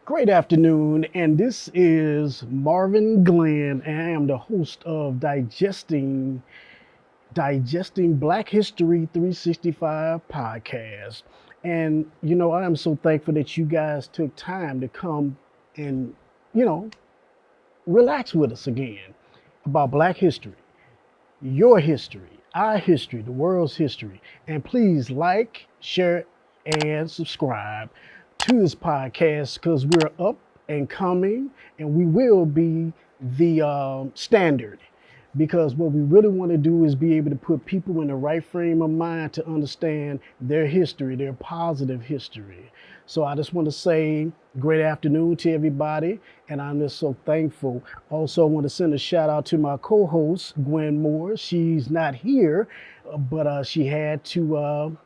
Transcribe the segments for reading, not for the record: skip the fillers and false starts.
Great afternoon, and this is Marvin Glenn, and I am the host of Digesting Black History 365 podcast. And I am so thankful that you guys took time to come and you know relax with us again about Black history, your history, our history, the world's history. And please like, share, and subscribe to this podcast because we're up and coming, and we will be the standard. Because what we really want to do is be able to put people in the right frame of mind to understand their history, their positive history. So I just want to say great afternoon to everybody, and I'm just so thankful. Also, I want to send a shout out to my co-host Gwen Moore. She's not here, but she had to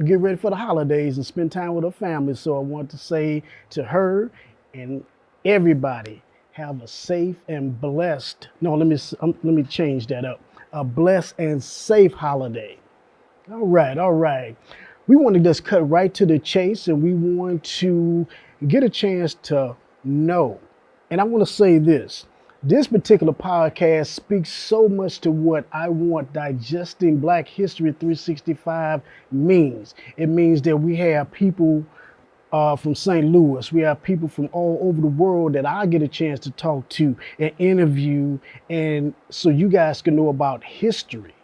get ready for the holidays and spend time with her family. So I want to say to her and everybody, have a safe and blessed. No, let me change that up. A blessed and safe holiday. All right, all right. We want to just cut right to the chase, and we want to get a chance to know. And I want to say this. This particular podcast speaks so much to what I want Digesting Black History 365 means. It means that we have people from St. Louis. We have people from all over the world that I get a chance to talk to and interview, and so you guys can know about history,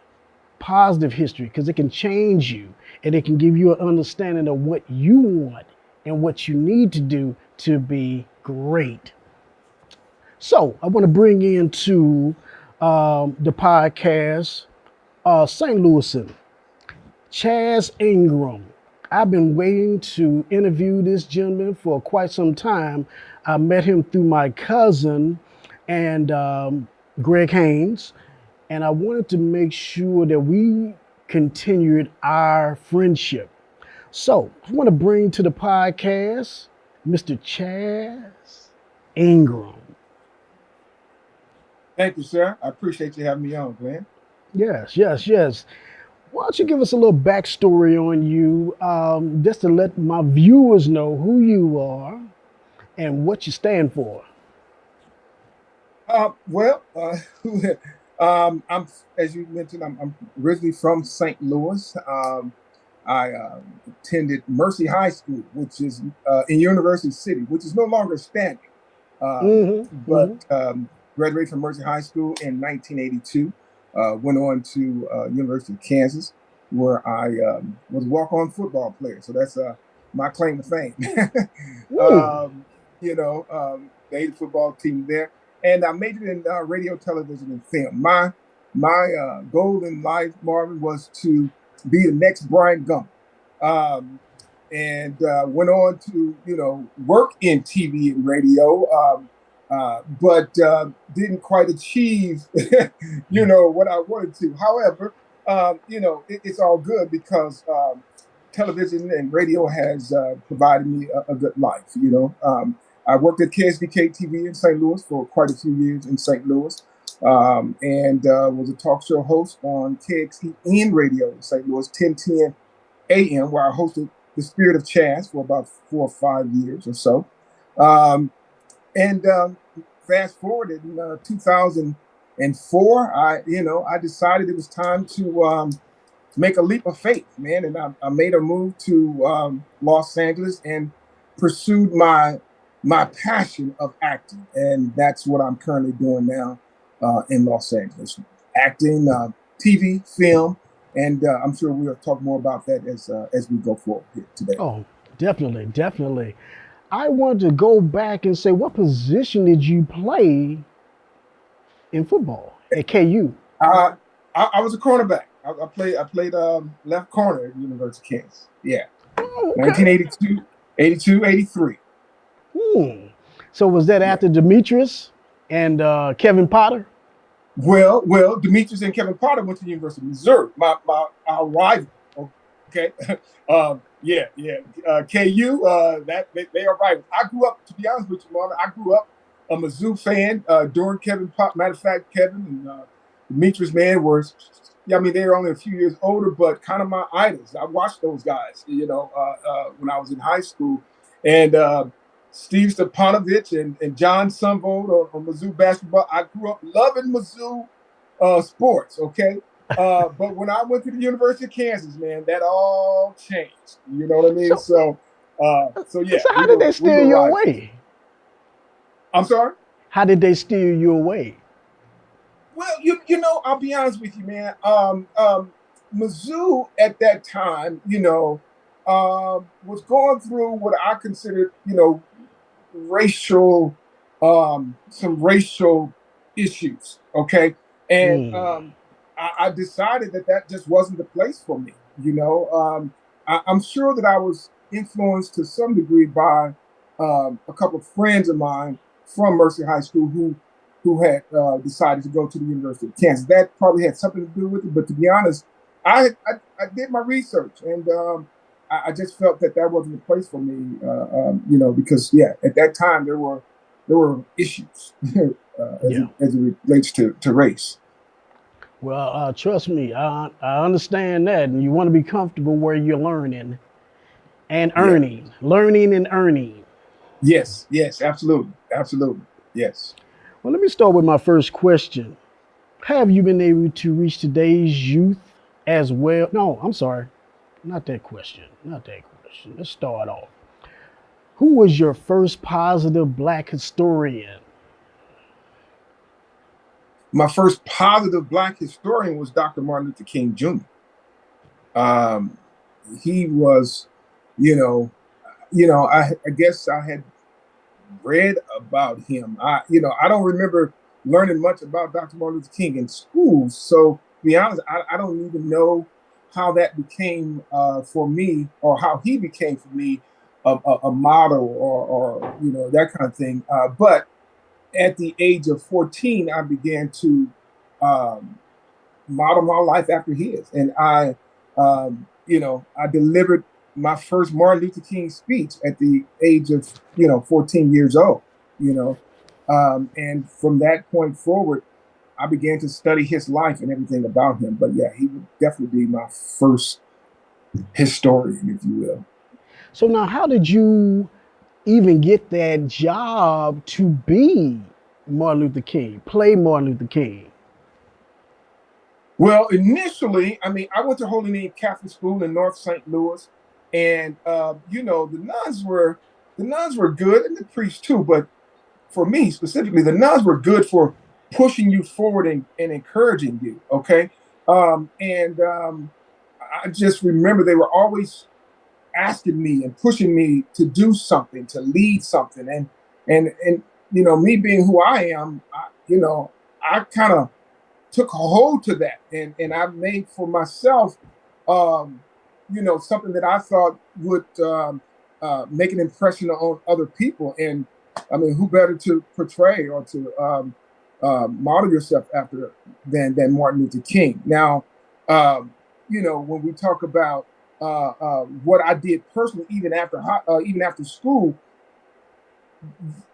positive history, because it can change you and it can give you an understanding of what you want and what you need to do to be great. So I want to bring into the podcast St. Louisan, Chaz Ingram. I've been waiting to interview this gentleman for quite some time. I met him through my cousin and Greg Haynes, and I wanted to make sure that we continued our friendship. So I want to bring to the podcast Mr. Chaz Ingram. Thank you, sir. I appreciate you having me on, Glenn. Yes, yes, yes. Why don't you give us a little backstory on you, just to let my viewers know who you are and what you stand for? Well, I'm as you mentioned, I'm originally from St. Louis. I attended Mercy High School, which is in University City, which is no longer standing. Mm-hmm. But graduated from Mercy High School in 1982. Went on to University of Kansas, where I was a walk-on football player. So that's my claim to fame. Mm. Made the football team there, and I majored in radio, television, and film. My goal in life, Marvin, was to be the next Brian Gump, and went on to work in TV and radio. But didn't quite achieve, what I wanted to. However, it's all good because television and radio has provided me a good life. I worked at KSDK TV in St. Louis for quite a few years in St. Louis, and was a talk show host on KXEN Radio in St. Louis, 1010 AM, where I hosted The Spirit of Chaz for about 4 or 5 years or so. And fast forward in 2004, I decided it was time to make a leap of faith, man. And I made a move to Los Angeles and pursued my passion of acting. And that's what I'm currently doing now in Los Angeles. Acting, TV, film, and I'm sure we'll talk more about that as we go forward here today. Oh, definitely, definitely. I want to go back and say, what position did you play in football at KU? Uh, I was a cornerback. I played left corner at University of Kansas. Yeah, Oh, okay. 1982, 82, 83. Hmm. So was that Yeah. after Demetrius and Kevin Potter? Well, Demetrius and Kevin Potter went to the University of Missouri. Our rival. Okay. Yeah. KU. That they are rivals. I grew up, to be honest with you, Marvin. I grew up a Mizzou fan during Kevin Potter. Matter of fact, Kevin and Demetrius, man, were. Yeah, I mean, they were only a few years older, but kind of my idols. I watched those guys, when I was in high school, and Steve Stepanovich and John Sunvold on Mizzou basketball. I grew up loving Mizzou sports, okay? But when I went to the University of Kansas, man, that all changed. You know what I mean? So, So yeah, so how did they we steer were you rivals. away? I'm sorry. How did they steer you away? Well, I'll be honest with you, man. Mizzou at that time, was going through what I considered, racial, some racial issues. Okay, and Mm. I decided that just wasn't the place for me. I'm sure that I was influenced to some degree by a couple of friends of mine from Mercy High School who had decided to go to the University of Kansas. That probably had something to do with it. But to be honest, I did my research, and I just felt that wasn't the place for me. Because at that time there were issues Yeah. as it relates to race. Well, trust me, I understand that, and you want to be comfortable where you're Yeah. learning and earning. Yes. Yes. Absolutely. Absolutely. Yes. Well, let me start with my first question. Have you been able to reach today's youth as well? No, I'm sorry, not that question. Not that question. Let's start off. Who was your first positive black historian? My first positive black historian was Dr. Martin Luther King Jr. Um, he was, you know, I guess I had read about him. I don't remember learning much about Dr. Martin Luther King in school. So to be honest, I don't even know how that became for me, or how he became for me a model, or that kind of thing. But at the age of 14, I began to um, model my life after his. And I delivered my first Martin Luther King speech at the age of, 14 years old, you know. And from that point forward, I began to study his life and everything about him. But yeah, he would definitely be my first historian, if you will. So now, how did you even get that job to be Martin Luther King, play Martin Luther King? Well, initially, I mean, I went to Holy Name Catholic School in North St. Louis, and the nuns were good, and the priests too. But for me specifically, the nuns were good for pushing you forward and encouraging you. Okay, and I just remember they were always asking me and pushing me to do something, to lead something, and me being who I am, I kind of took a hold to that, and I made for myself, um, something that I thought would make an impression on other people. And I mean, who better to portray or to model yourself after than Martin Luther King? Now, when we talk about what I did personally, even after school,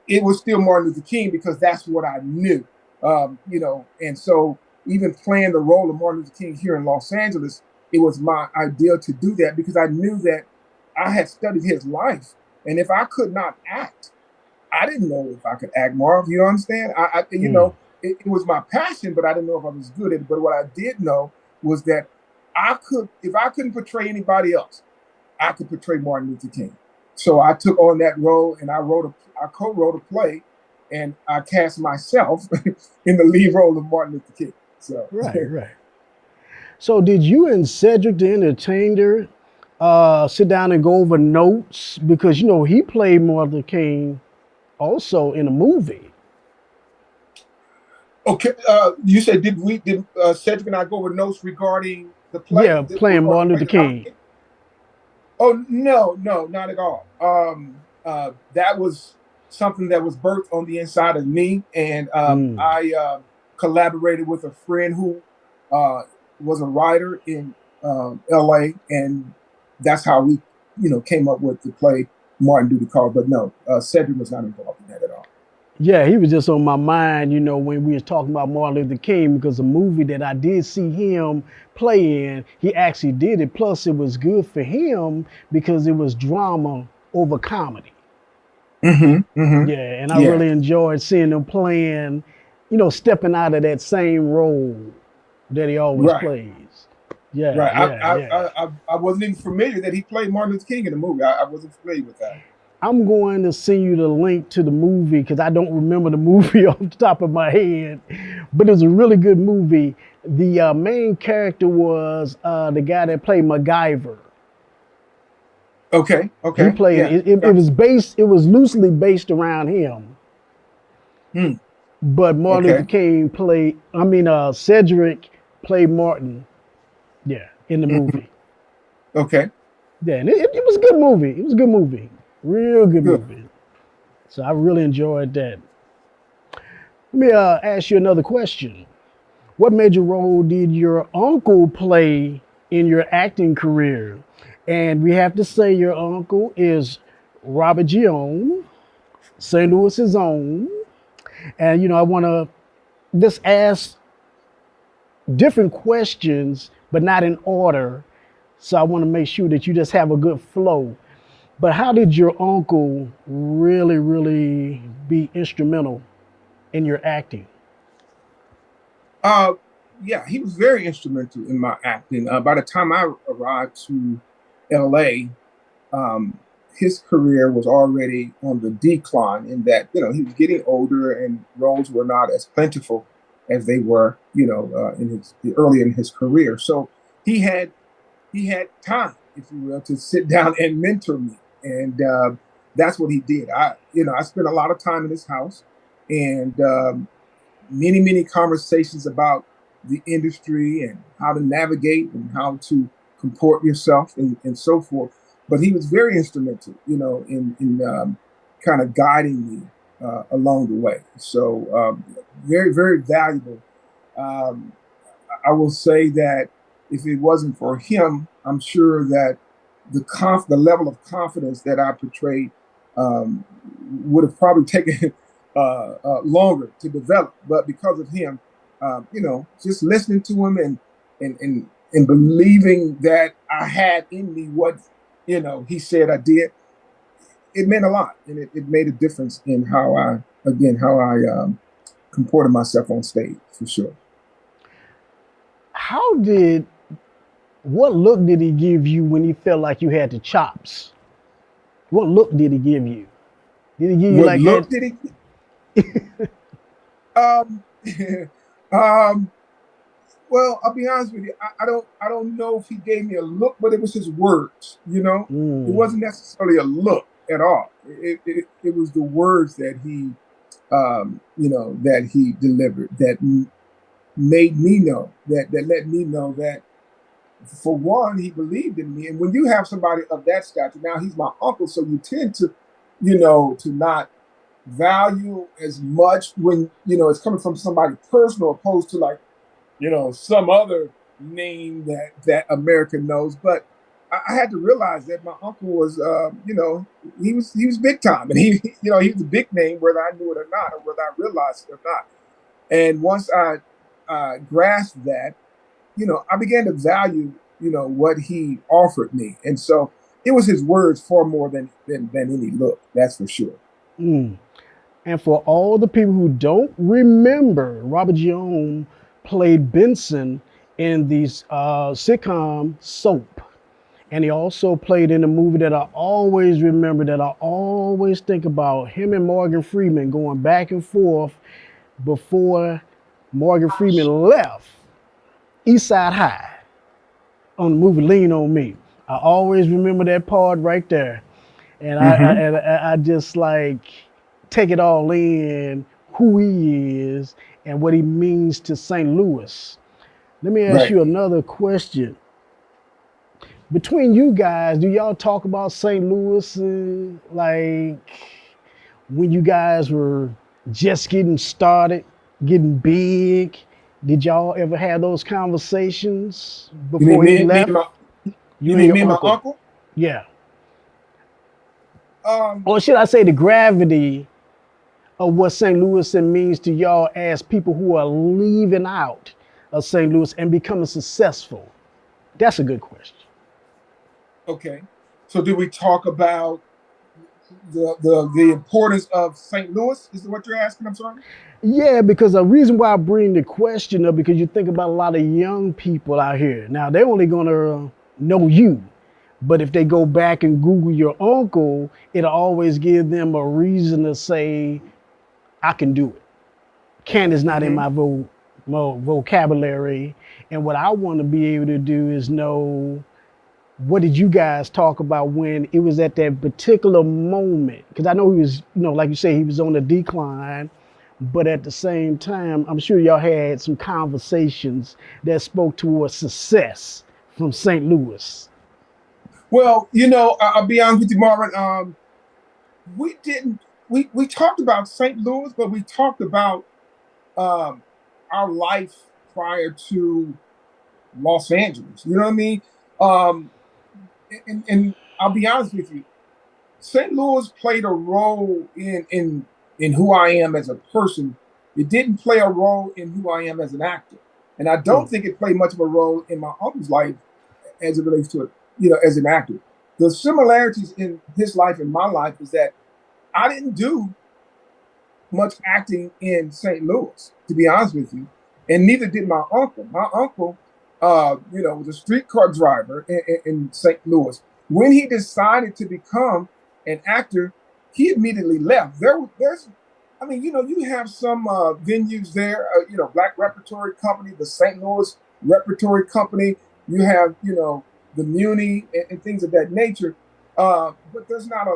it was still Martin Luther King because that's what I knew. And so even playing the role of Martin Luther King here in Los Angeles, it was my idea to do that because I knew that I had studied his life, and if I could not act, I didn't know if I could act, Marv. You understand? Mm. It was my passion, but I didn't know if I was good at it. But what I did know was that if I couldn't portray anybody else, I could portray Martin Luther King. So I took on that role, and I co-wrote a play, and I cast myself in the lead role of Martin Luther King. So Right, right. So did you and Cedric the Entertainer sit down and go over notes? Because he played Martin Luther King also in a movie. okay, you said did Cedric and I go over notes regarding the play Yeah, playing or the Martin play Luther that I King. did? Oh no, not at all. That was something that was birthed on the inside of me, and Mm. I collaborated with a friend who uh, was a writer in L.A., and that's how we, came up with the play Martin Luther King. But no, Cedric was not involved in that at all. Yeah, he was just on my mind, when we was talking about Martin Luther King, because the movie that I did see him play in, he actually did it. Plus, it was good for him because it was drama over comedy. Hmm. Yeah, and I Yeah. really enjoyed seeing him playing, stepping out of that same role that he always Right. plays. Yeah, Right. yeah, yeah. I wasn't even familiar that he played Martin Luther King in the movie. I wasn't familiar with that. I'm going to send you the link to the movie because I don't remember the movie off the top of my head, but it was a really good movie. The main character was the guy that played MacGyver. Okay. He Okay. played Yeah. it. It Gotcha. was based. It was loosely based around him, Hmm. but Martin Luther Okay. King played. I mean, Cedric played Martin. Yeah, in the Hmm. movie. Okay. Yeah, and it was a good movie. It was a good movie, real good Good. movie. So I really enjoyed that. Let me ask you another question. What major role did your uncle play in your acting career? And we have to say your uncle is Robert Gion, St. Louis's own. And I want to just ask different questions, but not in order. So I want to make sure that you just have a good flow. But how did your uncle really, really be instrumental in your acting? Uh, yeah, he was very instrumental in my acting. By the time I arrived to LA, um, his career was already on the decline in that, he was getting older and roles were not as plentiful as they were, in his early in his career. So he had he had time, if you will, to sit down and mentor me. And that's what he did. I spent a lot of time in his house and many, many conversations about the industry and how to navigate and how to comport yourself and so forth. But he was very instrumental, in kind of guiding me along the way. So very, very valuable. Um, I will say that if it wasn't for him, I'm sure that the level of confidence that I portrayed would have probably taken longer to develop. But because of him, just listening to him and believing that I had in me what he said I did, it meant a lot, and it made a difference in how I comported myself on stage for sure. How did What look did he give you when he felt like you had the chops? What look did he give you? Did he give you What like that? look did he? Um, um, well, I'll be honest with you. I don't know if he gave me a look, but it was his words. It Mm, wasn't necessarily a look at all. It was the words that he delivered that made me know that let me know that for one, he believed in me. And when you have somebody of that stature, now he's my uncle, so you tend to, to not value as much when it's coming from somebody personal opposed to like some other name that America knows. But I had to realize that my uncle was he was big time, and he he was a big name whether I knew it or not, or whether I realized it or not. And once I grasped that, I began to value what he offered me, and so it was his words far more than any look. That's for sure. mm. And for all the people who don't remember, Robert Gion played Benson in the sitcom Soap. And he also played in a movie that I always remember, that I always think about, him and Morgan Freeman going back and forth before Morgan Freeman left East Side High on the movie Lean on Me. I always remember that part right there. And Hmm. I just like take it all in, who he is and what he means to St. Louis. Let me ask Right. you another question. Between you guys, do y'all talk about St. Louis like when you guys were just getting started, getting big? Did y'all ever have those conversations You mean before he me and left? my you You and mean your me and my uncle? uncle? Yeah. Um, Or should I say the gravity of what St. Louis means to y'all as people who are leaving out of St. Louis and becoming successful? That's a good question. okay. So did we talk about the importance of St. Louis is what you're asking. I'm sorry. Yeah, because the reason why I bring the question up, because you think about a lot of young people out here. Now they're only gonna know you, but if they go back and Google your uncle, it'll always give them a reason to say, "I can do it." Can is not in Hmm. my vocabulary, and what I want to be able to do is know what did you guys talk about when it was at that particular moment? Because I know he was, like you say, he was on the decline, but at the same time, I'm sure y'all had some conversations that spoke towards success from St. Louis. Well, I'll be honest with you, Marvin. We didn't. We talked about St. Louis, but we talked about um, our life prior to Los Angeles. You know what I mean? Um, and I'll be honest with you, St. Louis played a role in who I am as a person. It didn't play a role in who I am as an actor, and I Hmm. don't think it played much of a role in my uncle's life as it relates to it. As an actor, the similarities in his life and my life is that I didn't do much acting in St. Louis, to be honest with you, and neither did my uncle. My uncle, was a streetcar driver in St. Louis. When he decided to become an actor, he immediately left. I mean, you have some venues there. Black Repertory Company, the St. Louis Repertory Company. You have, the Muni and things of that nature. But there's not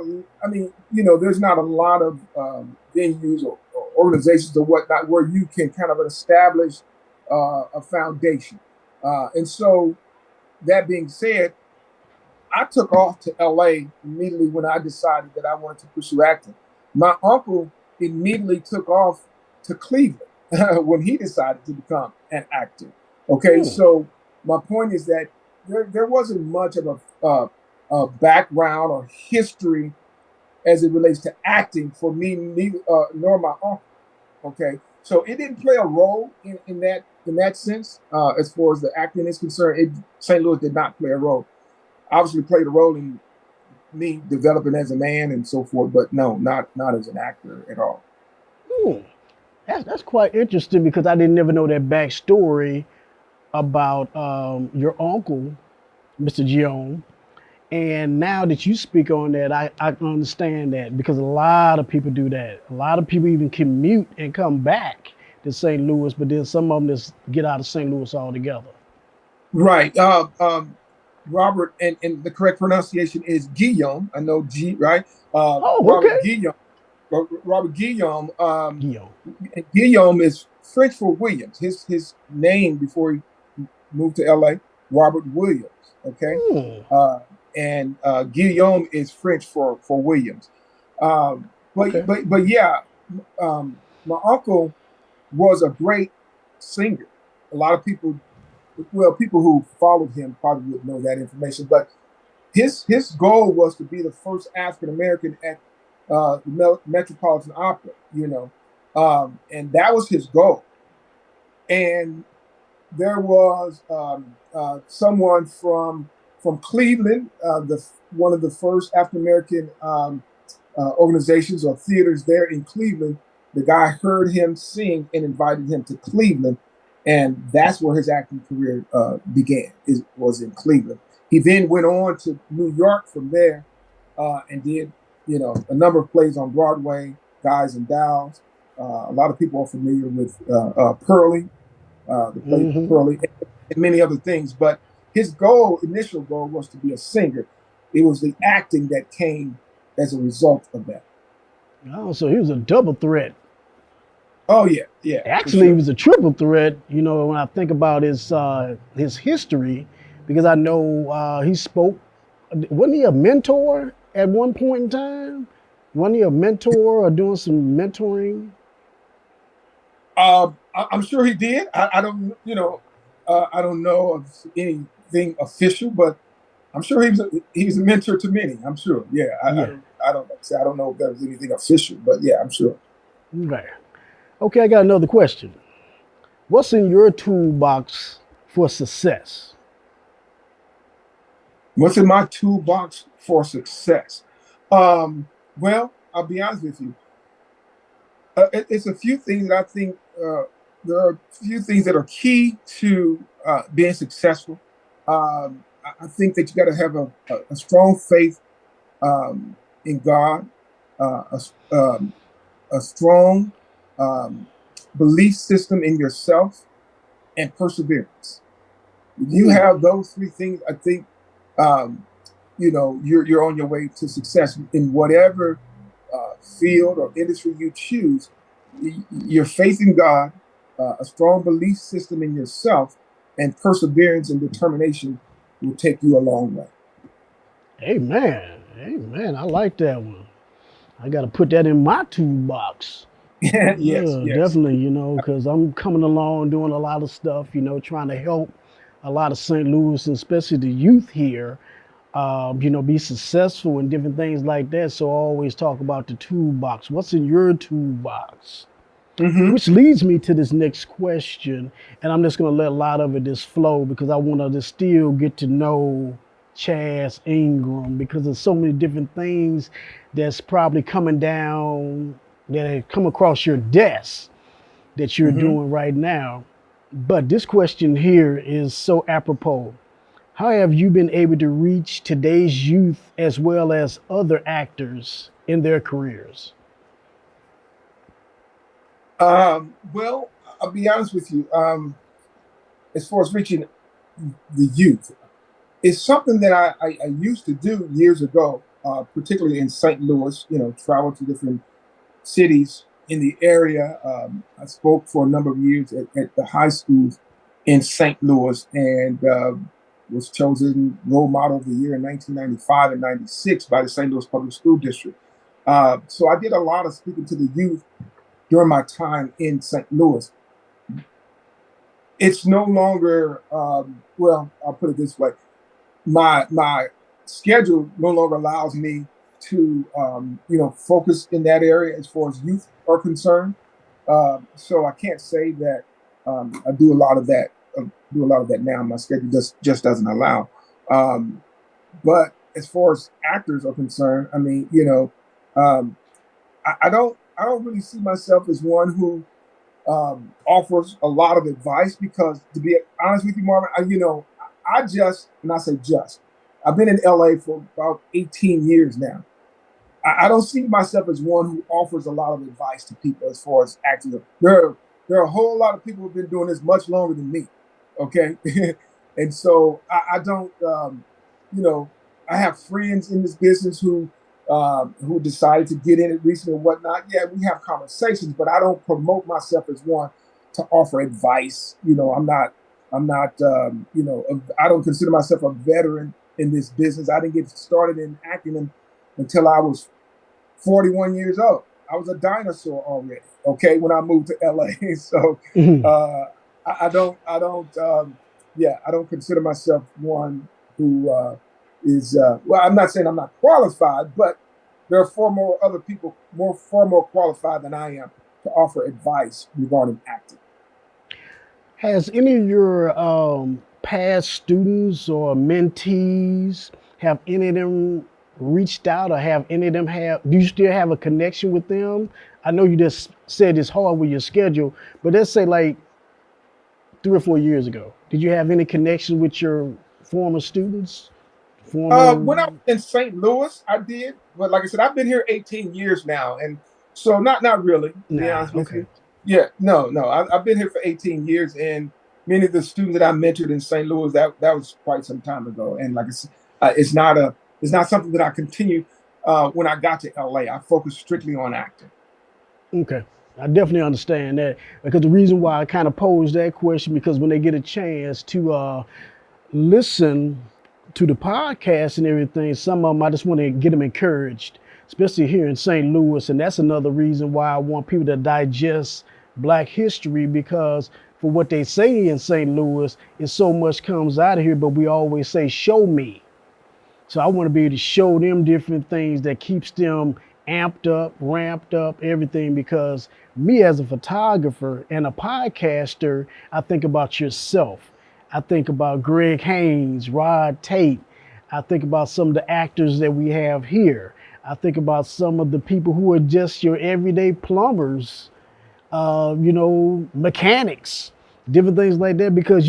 I mean, there's not a lot of venues or organizations or whatnot where you can kind of establish a foundation. And so, that being said, I took off to LA immediately when I decided that I wanted to pursue acting. My uncle immediately took off to Cleveland when he decided to become an actor. Okay, Hmm. so my point is that there wasn't much of a background or history as it relates to acting for me, neither, nor my uncle. Okay, so it didn't play a role in that sense as far as the acting is concerned. St. Louis did not play a role. Obviously, played a role in me developing as a man and so forth, but no, not as an actor at all. Hmm. That's quite interesting because I didn't never know that backstory about your uncle, Mr. Gion. And now that you speak on that, I understand that because a lot of people do that. A lot of people even commute and come back to St. Louis, but then some of them just get out of St. Louis altogether. Right. Robert, and the correct pronunciation is Guillaume. I know G, right? Oh, Robert okay. Guillaume. Robert Guillaume. Guillaume. Guillaume is French for Williams. His name before he moved to LA, Robert Williams. Okay. Hmm. Uh, and Guillaume is French for Williams. But Okay. but but yeah, my uncle was a great singer. A lot of people, well, people who followed him probably would know that information. But his goal was to be the first African American at the Metropolitan Opera. And that was his goal. And there was someone from Cleveland, the one of the first African American organizations or theaters there in Cleveland. The guy heard him sing and invited him to Cleveland, and that's where his acting career began. Was in Cleveland. He then went on to New York from there, and did a number of plays on Broadway, Guys and Dolls. A lot of people are familiar with Pearlie, the play Hmm. Pearlie, and many other things. But his initial goal, was to be a singer. It was the acting that came as a result of that. Oh, so he was a double threat. Oh yeah, yeah, for Actually, he sure. was a triple threat. When I think about his history, because I know he spoke. Wasn't he a mentor at one point in time? Wasn't he a mentor or doing some mentoring? I'm sure he did. I don't know of anything official, but I'm sure he was a mentor to many. I'm sure. Yeah, Yeah. I don't know if there was anything official, but yeah, I'm sure. Okay. Okay, I got another question. What's in your toolbox for success? What's in my toolbox for success? Um, Well, I'll be honest with you. It's a few things that I think there are a few things that are key to being successful. I think that you got to have a strong faith in God, uh, a strong um, belief system in yourself, and perseverance. If you Mm. have those three things, I think um, you're on your way to success in whatever field or industry you choose. Your faith in God, a strong belief system in yourself, and perseverance and determination will take you a long way. Amen. Amen. I like that one. I got to put that in my toolbox. Yes, Yeah, yes. definitely, because I'm coming along doing a lot of stuff, trying to help a lot of St. Louis and especially the youth here, be successful and different things like that. So I always talk about the toolbox. What's in your toolbox? Hmm. Which leads me to this next question, and I'm just gonna let a lot of it just flow because I want to just still get to know Chaz Ingram because there's so many different things that's probably coming down that have come across your desk that you're Hmm. doing right now. But this question here is so apropos. How have you been able to reach today's youth as well as other actors in their careers? Well, I'll be honest with you. As far as reaching the youth, it's something that I used to do years ago, particularly in St. Louis. Travel to different cities in the area. I spoke for a number of years at the high schools in St. Louis and was chosen role model of the year in 1995 and 96 by the St. Louis Public School District. So I did a lot of speaking to the youth during my time in St. Louis. It's no longer, well, I'll put it this way. My schedule no longer allows me to focus in that area as far as youth are concerned. So I can't say that I do a lot of that. Do a lot of that now. My schedule just doesn't allow. Um, but as far as actors are concerned, I mean, um, I don't really see myself as one who offers a lot of advice because, to be honest with you, Marvin, I just, and I say just, I've been in LA for about 18 years now. I don't see myself as one who offers a lot of advice to people as far as acting. There are a whole lot of people who've been doing this much longer than me. Okay. And so I don't, you know, I have friends in this business who decided to get in it recently and whatnot. Yeah, we have conversations, but I don't promote myself as one to offer advice. I don't consider myself a veteran in this business. I didn't get started in acting until I was 41 years old. I was a dinosaur already. Okay, when I moved to LA, so uh, I don't consider myself one who is. Well, I'm not saying I'm not qualified, but there are far more other people, far more qualified than I am to offer advice regarding acting. Has any of your past students or mentees have any of them reached out, or have any of them have? Do you still have a connection with them? I know you just said it's hard with your schedule, but let's say like 3 or 4 years ago, did you have any connection with your former students? Former? When I was in St. Louis, I did, but like I said, I've been here 18 years now, and so not really, to be Nah. honest with Okay. you. Yeah, no, no, I've been here for 18 years, and many of the students that I mentored in St. Louis, that was quite some time ago, and like I said, it's not something that I continue when I got to LA. I focused strictly on acting. Okay. I definitely understand that because the reason why I kind of posed that question because when they get a chance to listen to the podcast and everything, some of them I just want to get them encouraged, especially here in St. Louis. And that's another reason why I want people to digest Black history because for what they say in St. Louis, is so much comes out of here, but we always say, show me. So I want to be able to show them different things that keeps them amped up, ramped up, everything. Because me as a photographer and a podcaster, I think about yourself. I think about Greg Haynes, Rod Tate. I think about some of the actors that we have here. I think about some of the people who are just your everyday plumbers, mechanics, different things like that, because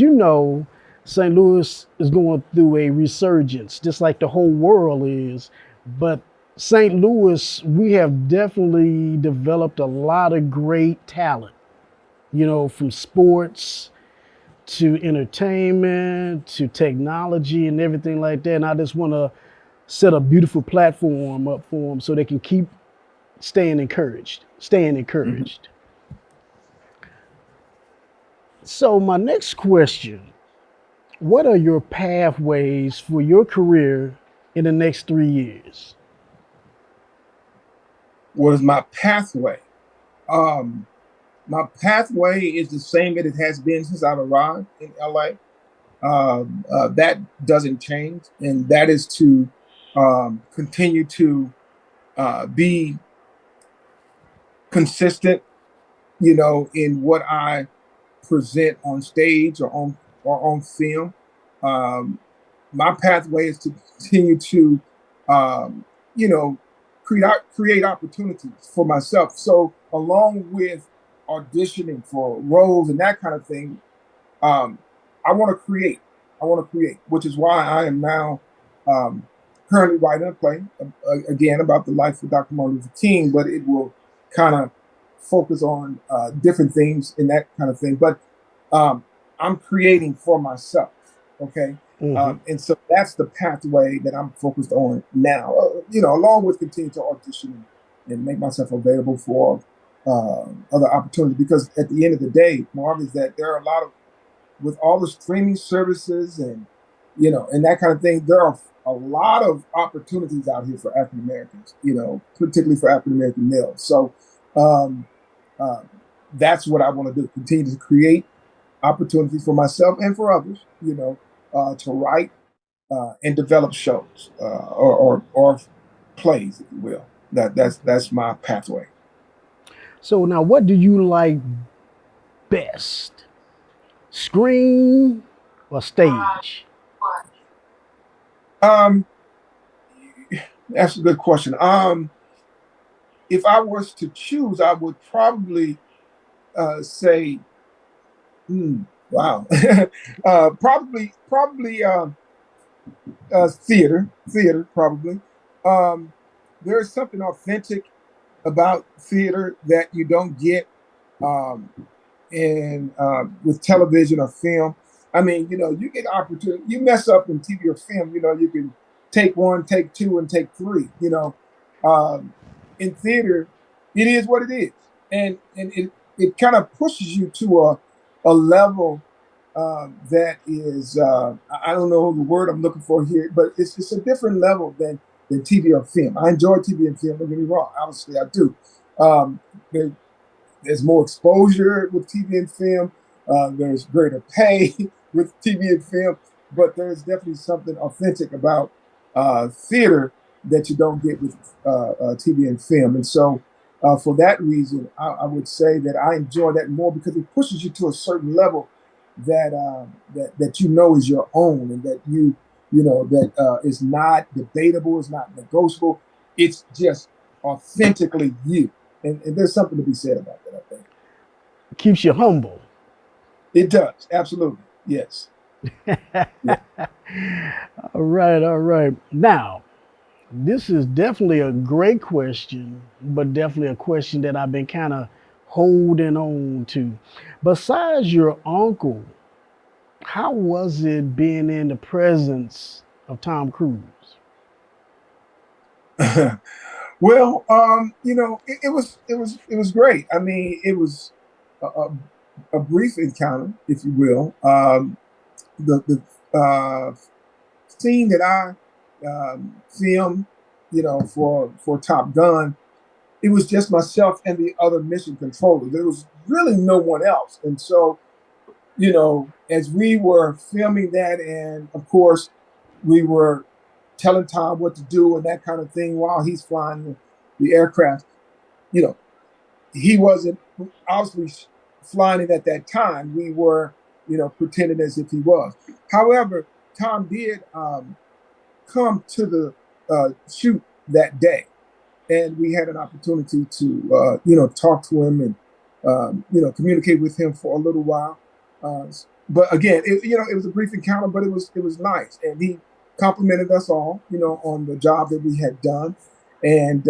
St. Louis is going through a resurgence, just like the whole world is. But St. Louis, we have definitely developed a lot of great talent, from sports to entertainment to technology and everything like that. And I just want to set a beautiful platform up for them so they can keep staying encouraged, staying Mhm. encouraged. So, my next question: what are your pathways for your career in the next 3 years? What is my pathway? Um, my pathway is the same that it has been since I've arrived in LA. That doesn't change, and that is to continue to be consistent, in what I present on stage or on film. Um, my pathway is to continue to, um, you know, create opportunities for myself. So along with auditioning for roles and that kind of thing, um, I want to create. I want to create, which is why I am now um, currently writing a play again about the life of Dr. Martin Luther King, but it will kind of focus on different things and that kind of thing. But um, I'm creating for myself. Okay. Mm-hmm. And so that's the pathway that I'm focused on now, along with continue to audition and make myself available for other opportunities. Because at the end of the day, Marv, is that there are a lot of, with all the streaming services and that kind of thing, there are a lot of opportunities out here for African Americans, particularly for African American males. So um, uh, that's what I want to do: continue to create opportunities for myself and for others, to write and develop shows or plays, if you will. That's my pathway. So, now what do you like best? Screen or stage? Um, that's a good question. If I was to choose, I would probably say, wow, probably theater, probably. Um, there's something authentic about theater that you don't get um, in with television or film. I mean, you get opportunity. You mess up in TV or film, you can take one, take two, and take three. Um, in theater, it is what it is, and it kind of pushes you to a level that is I don't know the word I'm looking for here, but it's a different level than TV or film. I enjoy TV and film. Don't get me wrong, obviously I do. Um, there, there's more exposure with TV and film. There's greater pay with TV and film, but there's definitely something authentic about theater that you don't get with TV and film. And so, for that reason, I would say that I enjoy that more because it pushes you to a certain level that is your own, and that that is not debatable, is not negotiable. It's just authentically you, and there's something to be said about that. I think Keeps you humble. it does, absolutely, yes. Yeah. All right, all right. Now, this is definitely a great question, but definitely a question that I've been kind of holding on to. Besides your uncle, how was it being in the presence of Tom Cruise? Well, it was great. I mean, it was a brief encounter, if you will. The scene that I filmed, for Top Gun, it was just myself and the other mission controller. There was really no one else, and so as we were filming that, and of course, we were telling Tom what to do and that kind of thing while he's flying the aircraft. You know, he wasn't obviously flying it at that time. We were, pretending as if he was. However, Tom did come to the shoot that day. and we had an opportunity to talk to him and communicate with him for a little while. Uh, but again, it was a brief encounter, but it was nice, and he complimented us all, on the job that we had done, and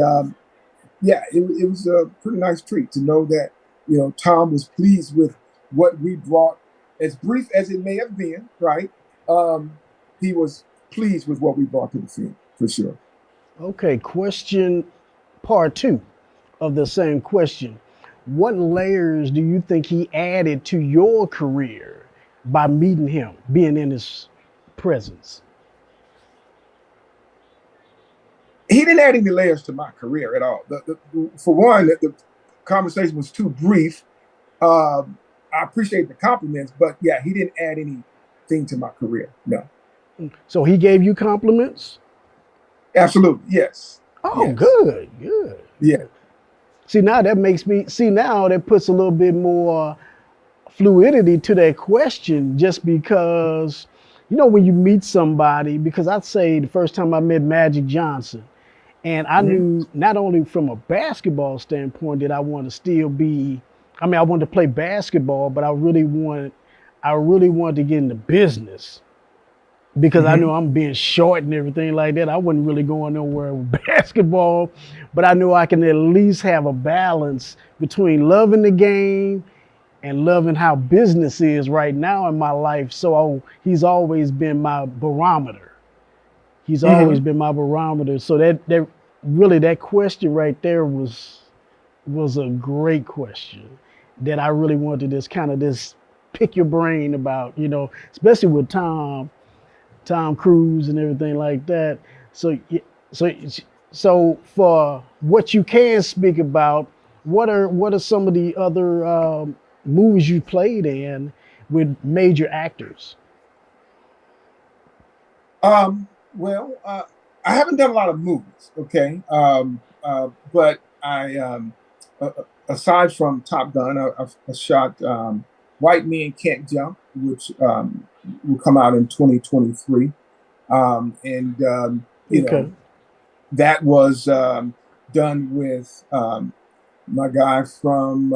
yeah, it was a pretty nice treat to know that Tom was pleased with what we brought, as brief as it may have been, right? Um, he was pleased with what we brought to the field for sure. Okay, question part two of the same question. What layers do you think he added to your career by meeting him, being in his presence? He didn't add any layers to my career at all. For one, the conversation was too brief. I appreciate the compliments, but yeah, he didn't add anything to my career. No, So he gave you compliments? absolutely, yes, Oh, yes, good, good, yeah. good. See, now that makes me see now that puts a little bit more fluidity to that question just because when you meet somebody, because I'd say the first time I met Magic Johnson, and I Hmm. knew not only from a basketball standpoint that I want to still be, I mean, I wanted to play basketball, but I really wanted to get into business because I knew Hmm. I'm being short and everything like that. I wasn't really going nowhere with basketball, but I knew I can at least have a balance between loving the game and loving how business is right now in my life. So he's always been my barometer. He's always Hmm. been my barometer. So that really that question right there was a great question that I really wanted to just kind of just pick your brain about, especially with Tom Cruise and everything like that. So so so for what you can speak about, what are some of the other movies you played in with major actors? Well, I haven't done a lot of movies, okay, but aside from Top Gun, I shot White Men Can't Jump, which will come out in 2023, and Okay. that was done with my guy from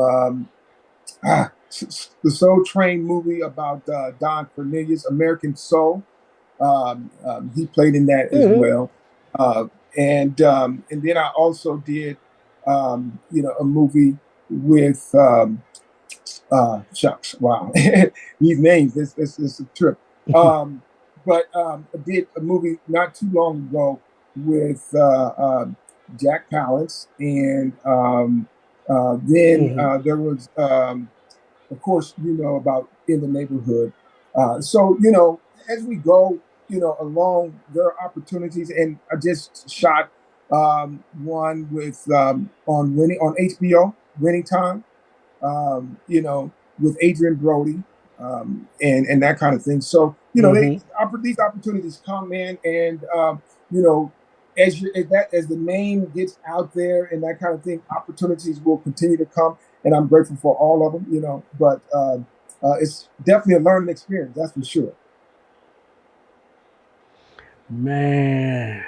the Soul Train movie about Don Cornelius, American Soul. He played in that as Hmm. well, uh, and then I also did a movie with shucks, wow, these names, this a trip. Um, but I did a movie not too long ago with Jack Palance, and then Hmm. there was, of course, about In the Neighborhood. So as we go, along, there are opportunities, and I just shot one with on HBO, Winning Time, with Adrian Brody, and that kind of thing. So Hmm. these opportunities come in, and you know, as the name gets out there and that kind of thing, opportunities will continue to come, and I'm grateful for all of them. But it's definitely a learning experience, that's for sure. Man.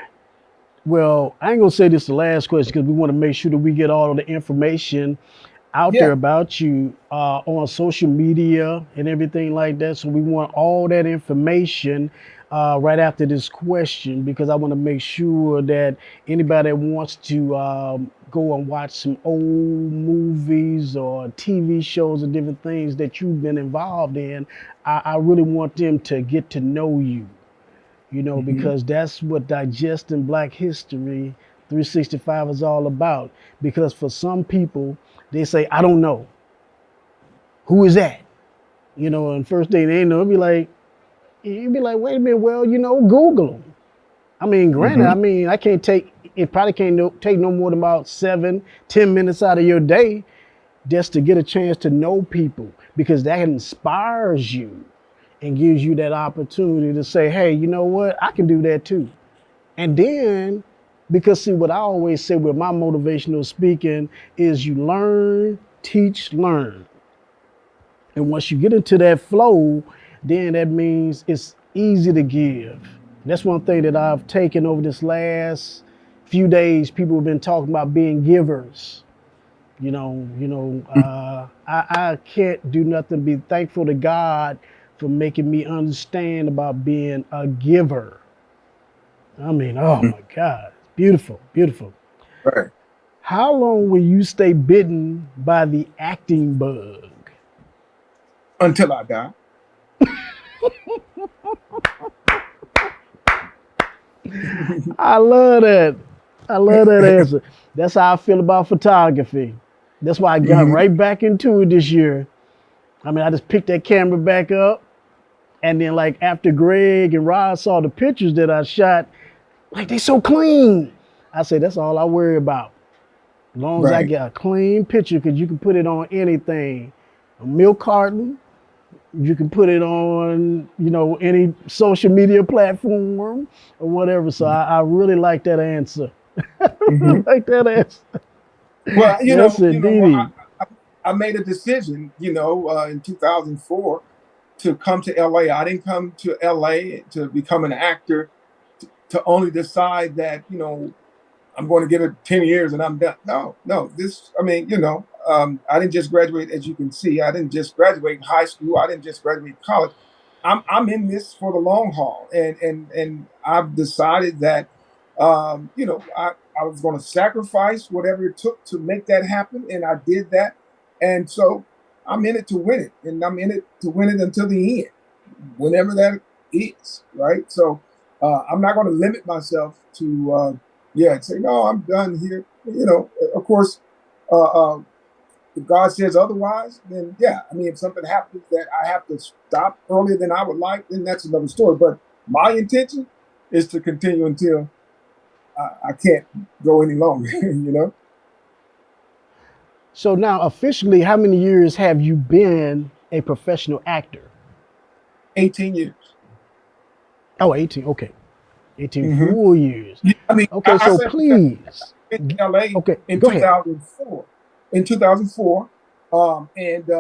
Well, I ain't gonna say this the last question because we want to make sure that we get all of the information out there Yeah. about you on social media and everything like that. So we want all that information right after this question because I want to make sure that anybody that wants to go and watch some old movies or TV shows and different things that you've been involved in, I really want them to get to know you, Hmm. because that's what digesting Black History 365 is all about. Because for some people, they say, I don't know. Who is that? And first thing they know, you'd be like, wait a minute, well, Google them. I mean, granted, Hmm. I can't take, it probably can't take no more than about 7, 10 minutes out of your day just to get a chance to know people because that inspires you and gives you that opportunity to say, hey, you know what? I can do that too. And then, because see, what I always say with my motivational speaking is you learn, teach, learn. And once you get into that flow, then that means it's easy to give. That's one thing that I've taken over this last few days, people have been talking about being givers. I can't do nothing but be thankful to God for making me understand about being a giver. I mean, oh Mhm. my God, beautiful, beautiful. Right. How long will you stay bitten by the acting bug? Until I die. I love that. I love that answer. That's how I feel about photography. That's why I got Hmm. right back into it this year. I mean, I just picked that camera back up. And then, like, after Greg and Rod saw the pictures that I shot, like, they so clean. I said, that's all I worry about. As long as I Right. get a clean picture, because you can put it on anything. A milk carton, you can put it on, any social media platform or whatever. So I really like that answer. I really Hmm. like that answer. Well, Yes, indeed. I made a decision, in 2004 to come to LA. I didn't come to LA to become an actor to only decide that, I'm going to get it 10 years and I'm done. No, no, I didn't just graduate, as you can see. I didn't just graduate high school. I didn't just graduate college. I'm in this for the long haul. And I've decided that, I was going to sacrifice whatever it took to make that happen. And I did that. And so I'm in it to win it. And I'm in it to win it until the end, whenever that is. Right. So I'm not going to limit myself to, say, no, I'm done here. Of course, uh, uh, if God says otherwise, then yeah, I mean, if something happens that I have to stop earlier than I would like, then that's another story. But my intention is to continue until I can't go any longer, So now, officially, how many years have you been a professional actor? 18 years. Oh, 18. Okay. 18 Hmm. full years. I mean, Okay, I so said please. in LA Okay, in go ahead. 2004. In 2004, and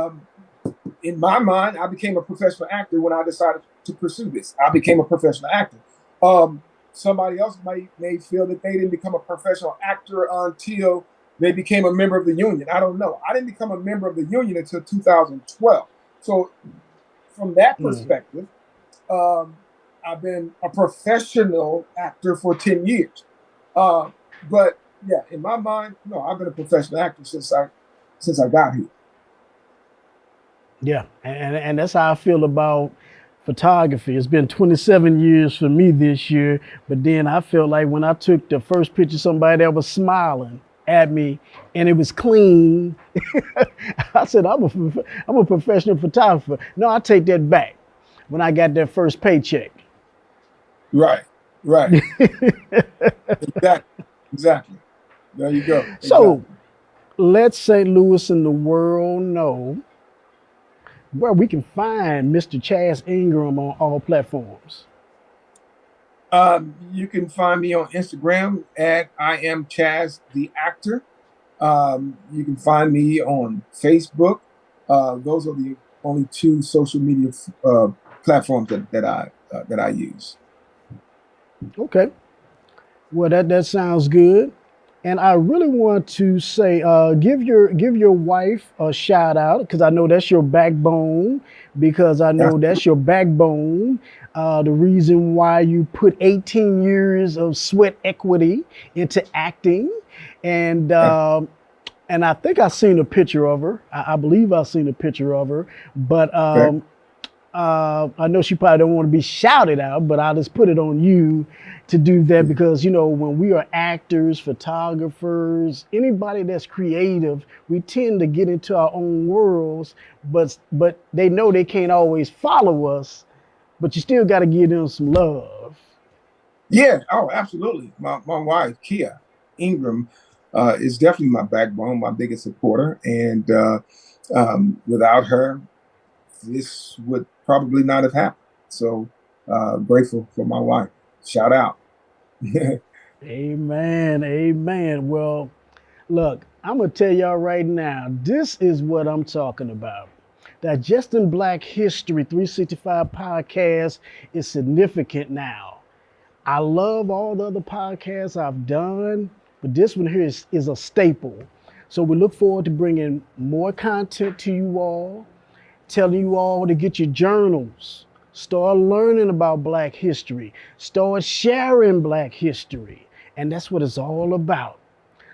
in my mind, I became a professional actor when I decided to pursue this. I became a professional actor. Um, Somebody else may feel that they didn't become a professional actor until they became a member of the union. I don't know. I didn't become a member of the union until 2012. So, from that Mm. perspective, um, I've been a professional actor for 10 years. Uh, but yeah, in my mind, no, I've been a professional actor since I got here. Yeah, and that's how I feel about photography. It's been 27 years for me this year, but then I felt like when I took the first picture of somebody that was smiling at me and it was clean, I said, I'm a professional photographer. No, I take that back when I got that first paycheck. Right, right. Exactly. Exactly. There you go. So Exactly. let St. Louis and the world know where we can find Mr. Chaz Ingram on all platforms. You can find me on Instagram at I am Chaz the actor. You can find me on Facebook. Those are the only two social media platforms that I use. Okay. Well, that sounds good. And I really want to say, give your wife a shout out because I know that's your backbone. Because I know that's your backbone. The reason why you put 18 years of sweat equity into acting, and Yeah. and I think I seen a picture of her. I believe I seen a picture of her, but Okay. I know she probably don't want to be shouted out, but I'll just put it on you to do that because when we are actors, photographers, anybody that's creative, we tend to get into our own worlds, but they know they can't always follow us, but you still got to give them some love. Yeah. Oh, absolutely. My wife, Kia Ingram, is definitely my backbone, my biggest supporter, and without her, this would probably not have happened. So grateful for my wife. Shout out. Amen, amen. Well, look, I'm gonna tell y'all right now, this is what I'm talking about. That Just in Black History 365 podcast is significant now. I love all the other podcasts I've done, but this one here is a staple. So we look forward to bringing more content to you all, telling you all to get your journals, start learning about Black history, start sharing Black history. And that's what it's all about.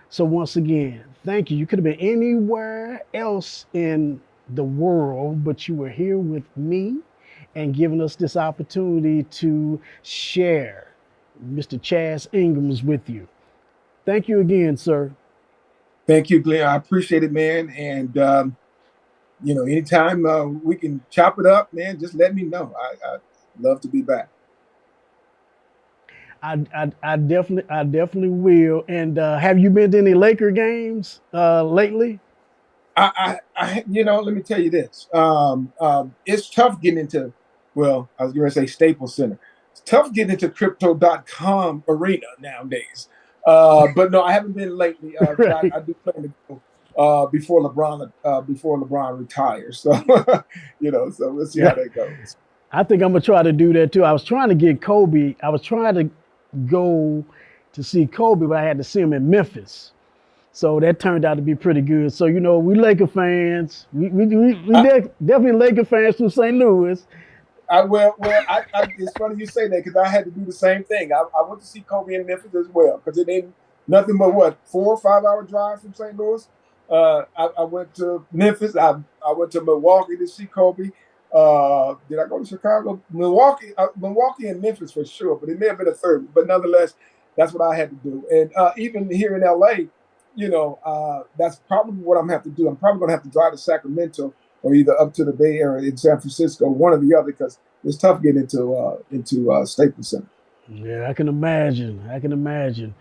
So once again, thank you. You could have been anywhere else in the world, but you were here with me and giving us this opportunity to share. Mr. Chaz Ingram is with you. Thank you again, sir. Thank you, Glenn. I appreciate it, man. And anytime we can chop it up, man, just let me know. I love to be back. I definitely will. And have you been to any Laker games lately? Let me tell you this. It's tough getting into, well, I was going to say Staples Center. It's tough getting into crypto.com arena nowadays. But no, I haven't been lately. Right. I do plan to go before LeBron retires. So, so we'll see how that goes. I think I'm going to try to do that too. I was trying to get Kobe. I was trying to go to see Kobe, but I had to see him in Memphis. So that turned out to be pretty good. So, we Laker fans. We definitely Laker fans from St. Louis. It's funny you say that because I had to do the same thing. I went to see Kobe in Memphis as well because it ain't nothing but 4 or 5 hour drive from St. Louis. I went to Memphis. I went to Milwaukee to see Kobe. Did I go to Chicago? Milwaukee and Memphis for sure, but it may have been a third. But nonetheless, that's what I had to do. And even here in LA, that's probably what I'm going to have to do. I'm probably going to have to drive to Sacramento or either up to the Bay Area in San Francisco, one or the other, because it's tough getting into Staples Center. Yeah, I can imagine.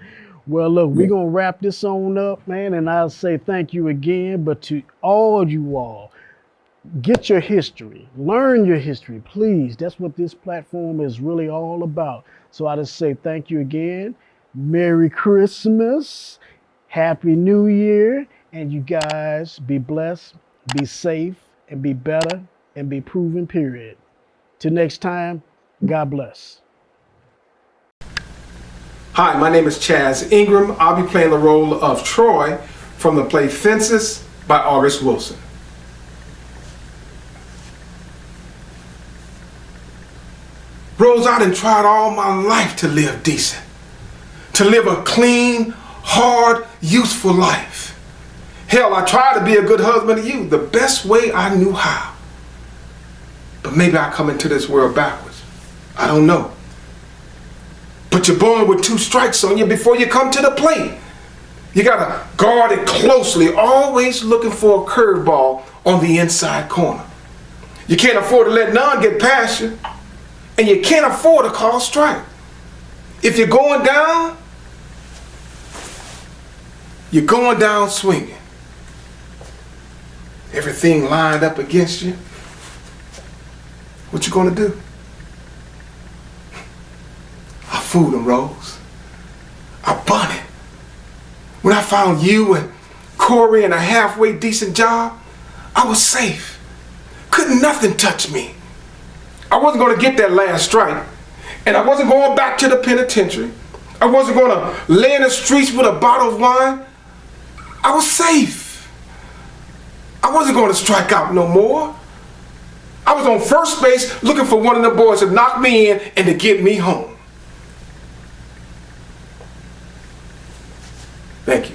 Well, look, we're going to wrap this on up, man, and I'll say thank you again. But to all you all, get your history, learn your history, please. That's what this platform is really all about. So I just say thank you again. Merry Christmas. Happy New Year. And you guys be blessed, be safe, and be better, and be proven, period. Till next time, God bless. Hi, my name is Chaz Ingram. I'll be playing the role of Troy from the play Fences by August Wilson. Rose, I done tried all my life to live decent, to live a clean, hard, useful life. Hell, I tried to be a good husband to you the best way I knew how. But maybe I come into this world backwards. I don't know. But you're born with 2 strikes on you before you come to the plate. You gotta guard it closely, always looking for a curveball on the inside corner. You can't afford to let none get past you, and you can't afford to call strike. If you're going down, you're going down swinging. Everything lined up against you. What you gonna do? I fooled him, Rose. I bunted. When I found you and Corey and a halfway decent job, I was safe. Couldn't nothing touch me. I wasn't gonna get that last strike, and I wasn't going back to the penitentiary. I wasn't gonna lay in the streets with a bottle of wine. I was safe. I wasn't gonna strike out no more. I was on first base looking for one of the boys to knock me in and to get me home. Thank you.